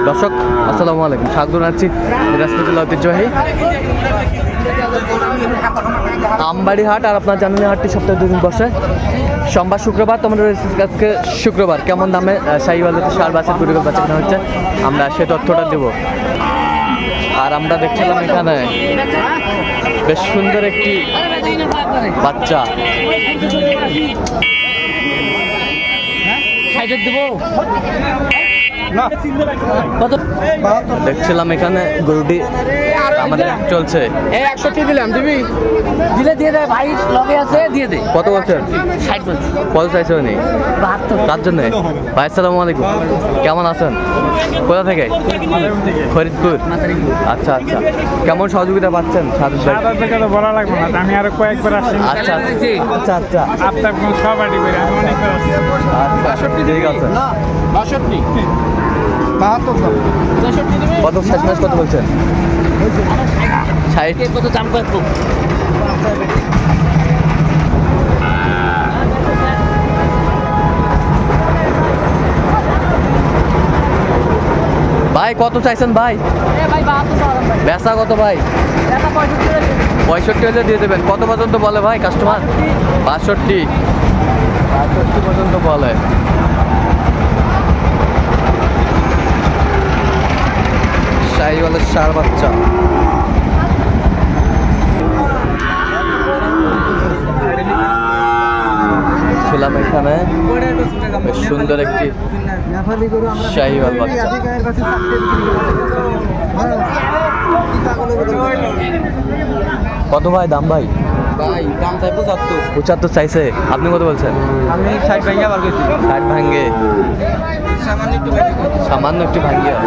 দর্শক আসসালামু আলাইকুম, স্বাগত জানাচ্ছি দিনাজপুর জেলা ঐতিহ্যবাহী আমবাড়ি হাট। আর আপনার জানেন হাটটি সপ্তাহে 2 দিন বসে, সোমবার শুক্রবার। তোমাদের আজকে শুক্রবার কেমন দামে শাহিওয়ালাতে সার বাসের গরুর বাচ্চা কেনা হচ্ছে আমরা সে তথ্যটা দেব। আর আমরা দেখছিলাম এখানে বেশ সুন্দর একটি বাচ্চা দেখছিলাম এখানে গরুটি আমাদের চলছে 61 দিলাম, দিবি দিলে দিয়ে দেয় ভাই, লগে আছে দিয়ে দে। কত বছর? 60 বছর। কত চাইছে উনি? 72। তার জন্য ভাই আসসালামু আলাইকুম, কেমন আছেন? কোথা থেকে? ফরিদপুর। আচ্ছা আচ্ছা, কেমন সহযোগিতা পাচ্ছেন? বলা লাগবে না, আমি আরো কয়েকবার আসছি। আচ্ছা আচ্ছা আচ্ছা, আপনার কোন সবাটি করে আমি অনেকবার আসছি। আচ্ছা ঠিক আছে। 62 কত শেষ মাস কত বলছেন? 60। কত দাম কত? ভাই কত চাইছেন ভাই? ভাই 72 বেচা কত ভাই? 65 হলে দিয়ে দেবেন। কত পর্যন্ত বলে ভাই কাস্টমার? 62 পর্যন্ত বলে। শাহিওয়ালের ষাঁড় বাচ্চা ছিলাম এখানে, বেশ সুন্দর একটি শাহিওয়াল বাচ্চা। কত ভাই দাম? ভাই ভাই দাম চাই 75 চাইছে, আপনি কত বলছেন? আমি 60 ভাঙা বার কইছি। 60 ভাঙ্গে, সামান্য একটু ভাঙ্গিয়া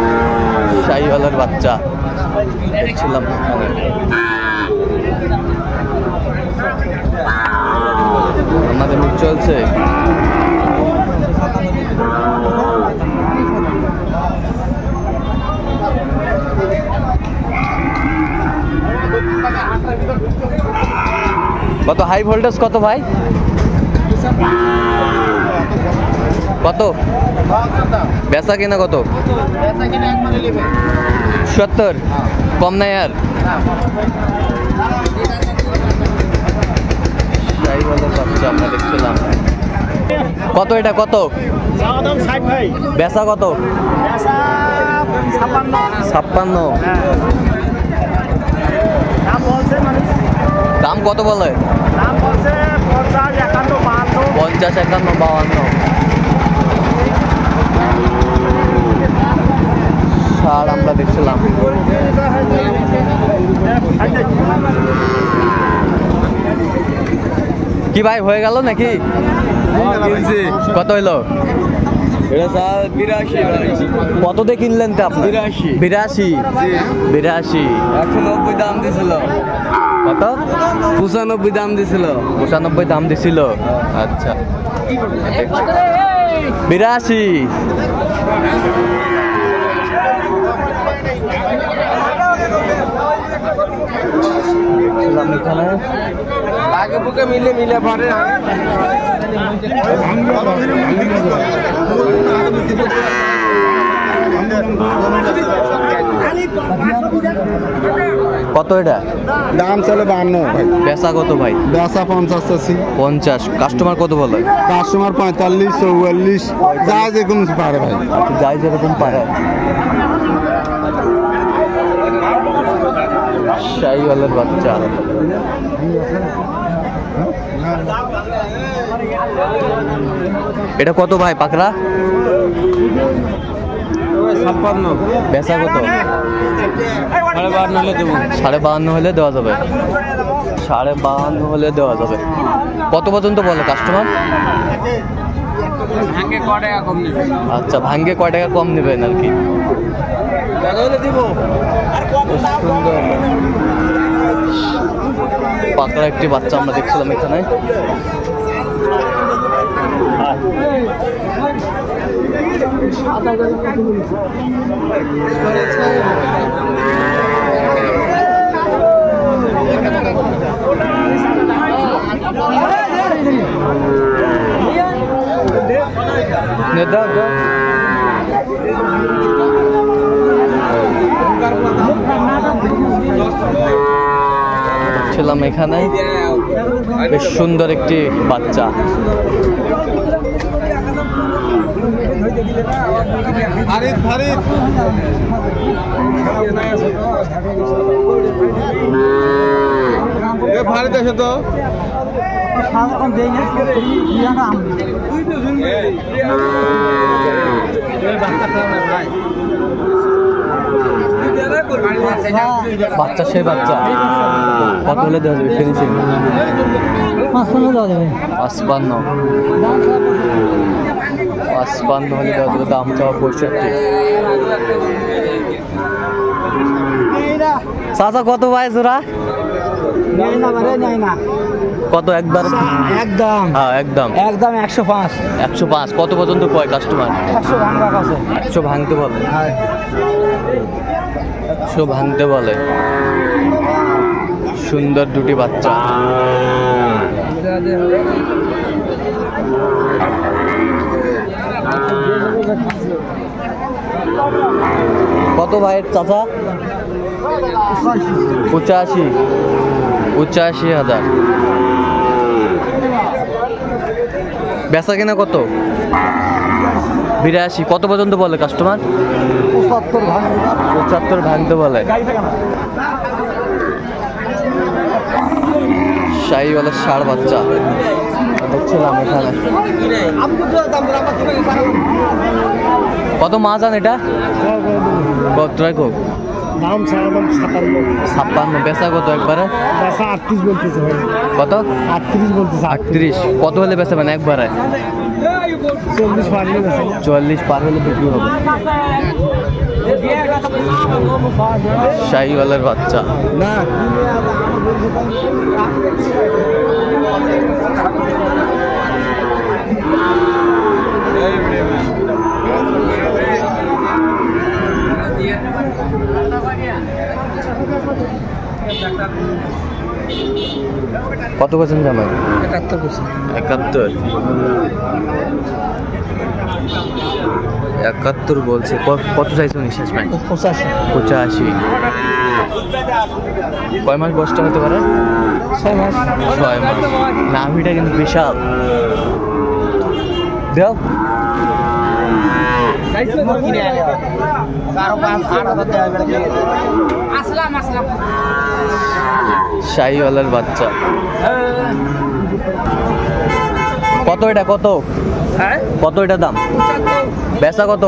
শাহিওয়ালের বাচ্চা দেখছিলাম এখানে। আমাদের মুখ চলছে কত হাই ভোল্টেজ কত ভাই? কত বেচা কিনা কত? 70 কম নাই আর? বাচ্চা আমরা দেখছিলাম। কত এটা কত? বেচা কত? 56। দাম কত বলে? 50, 51, 52। ষাঁড় আমরা দেখছিলাম। কি ভাই হয়ে গেল নাকি? কত হইলো? 82। কত দিয়ে কিনলেন তো আপনি? 82। 190 দাম দিছিল। কত? 95 দাম দিছিল। 95 দাম দিছিল। আচ্ছা 82। এখানে আগে বুকে মিলে পরে কত এটা? দাম চলে 52 ভাই। বেচা কত ভাই? বেচা 50 আছে। 50। কাস্টমার কত বলে? কাস্টমার 45, 44 যা যেরকম পারে ভাই, যাই যেরকম পারে। শাহিওয়ালের বাচ্চা। এটা কত ভাই পাকড়া? 56। বেচা কত? 52 হলে দেবো। 52.5 হলে দেওয়া যাবে। 52.5 হলে দেওয়া যাবে। কত পর্যন্ত বলে কাস্টমার? ভাঙে কয় টাকা কম নেবে। আচ্ছা ভাঙ্গে কয় টাকা কম নেবেন আর কি? সুন্দর পাকড়া একটি বাচ্চা আমরা দেখছিলাম এখানে। দেখছিলাম এখানে বেশ সুন্দর একটি বাচ্চা। ভারত আছে তো বাচ্চা সেই বাচ্চা কত হলে দেওয়া যাবে ফিনিশিং? 55 দেওয়া যাবে। 55 হলে দেওয়া যাবে। দাম চাওয়া 65। চাচা কত ভাই জোড়া? কত একবার? একদম হ্যাঁ একদম 105। 105 কত পর্যন্ত কয় কাস্টমার? 100 ভাঙা আছে। 100 ভাঙতে বলে। 100 ভাঙতে বলে। সুন্দর দুটি বাচ্চা। কত ভাইয়ের চাচা? 85,000। বেচা কেনা কত? 82 কত পর্যন্ত বলে কাস্টমার? 75 ভাঙতে বলে। শাহিওয়ালার ষাঁড় বাচ্চা দেখছিলাম এখানে। কত মাছ আন এটা? কত রাখো? দাম 56। বেচা কত একবারে? 38 বলতেছে ভাই। কত? 38 বলতেছে। 38 কত হলে বেচাবেন একবারে? 40 পার হলে বেচা। 40 পার হলে বিক্রি হবে। শাহিওয়ালার বাচ্চা না কত পার্সেন্ট জানেন? 71%। 71 বলছে। কত চাইছে উনি শেষ ম্যাচ? 85। কয় মাস বয়সটা হতে পারে? 6 মাস। 6 মাস। নাভিটা কিন্তু বিশাল। দেও শাহিওয়ালার বাচ্চা। কত এটা? কত কত এটা দাম? বেচা কত?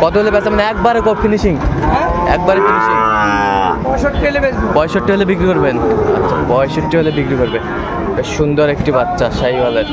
কত হলে বেচা মানে একবারে ফিনিশিং? একবারে ফিনিশিং 65 হলে বিক্রি করবেন? আচ্ছা 65 হলে বিক্রি করবে। বেশ সুন্দর একটি বাচ্চা শাহিওয়ালের।